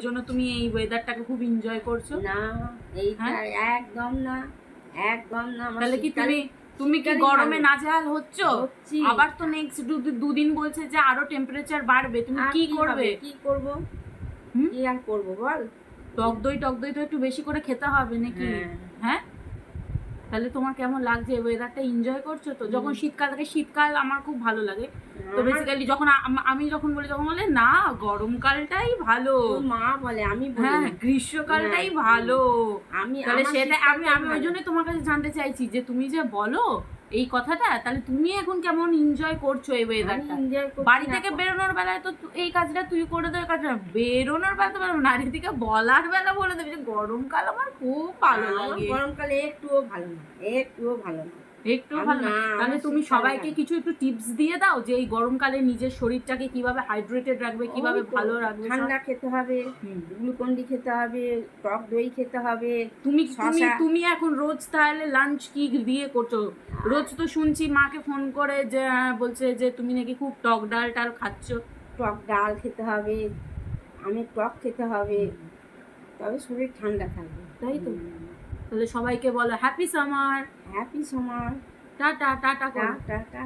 জন্য তুমি এই ওয়েদারটাকে খুব এনজয় করছো? না, এইটা একদম না, একদম না। তাহলে কি তুমি কি গরমে নাজেহাল হচ্ছো? আবার তো নেক্সট দুদিন বলছে যে আরো টেম্পারেচার বাড়বে, তুমি কি করবে? কি করব? কি আর করব বল? টক দই তো একটু বেশি করে খেতে হবে নাকি? হ্যাঁ, তাহলে তোমার কেমন লাগছে? ওয়েদারটা এনজয় করছো তো? যখন শীতকাল থাকে, শীতকাল আমার খুব ভালো লাগে। তো বেসিক্যালি যখন আমি যখন বলে না গরমকালটাই ভালো, মা বলে, আমি বলি হ্যাঁ গ্রীষ্মকালটাই ভালো। তাহলে সেটা আমি ওই জন্য তোমার কাছে জানতে চাইছি যে তুমি যে বলো এই কথাটা, তাহলে তুমি এখন কেমন এনজয় করছো এই ওয়েদারটা? বাড়ি থেকে বেরোনোর বেলায় তো এই কাজটা তুই করে দে, কাজটা বেরোনোর বেলা তো নারী থেকে বলার বেলা বলে দেবে যে গরমকাল আমার খুব ভালো লাগে। গরমকালে একটুও ভালো না, একটুও ভালো না, একটু ভালো না। তাহলে তুমি সবাইকে কিছু একটু টিপস দিয়ে দাও যে এই গরমকালে নিজের শরীরটাকে কিভাবে হাইড্রেটেড রাখবে, কিভাবে ভালো রাখবে। ঠান্ডা খেতে হবে, গ্লুকন্ডি খেতে হবে, টক দই খেতে হবে। তুমি এখন রোজ তাহলে লাঞ্চ কি দিয়ে করছো? রোজ তো শুনছি মাকে ফোন করে যে বলছে যে তুমি নাকি খুব টক ডাল খাচ্ছ। টক ডাল খেতে হবে, আমের টক খেতে হবে, তবে শরীর ঠান্ডা থাকবে, তাই তো? তাহলে সবাইকে বলো happy summer. Happy summer. Tata tata. Tata tata.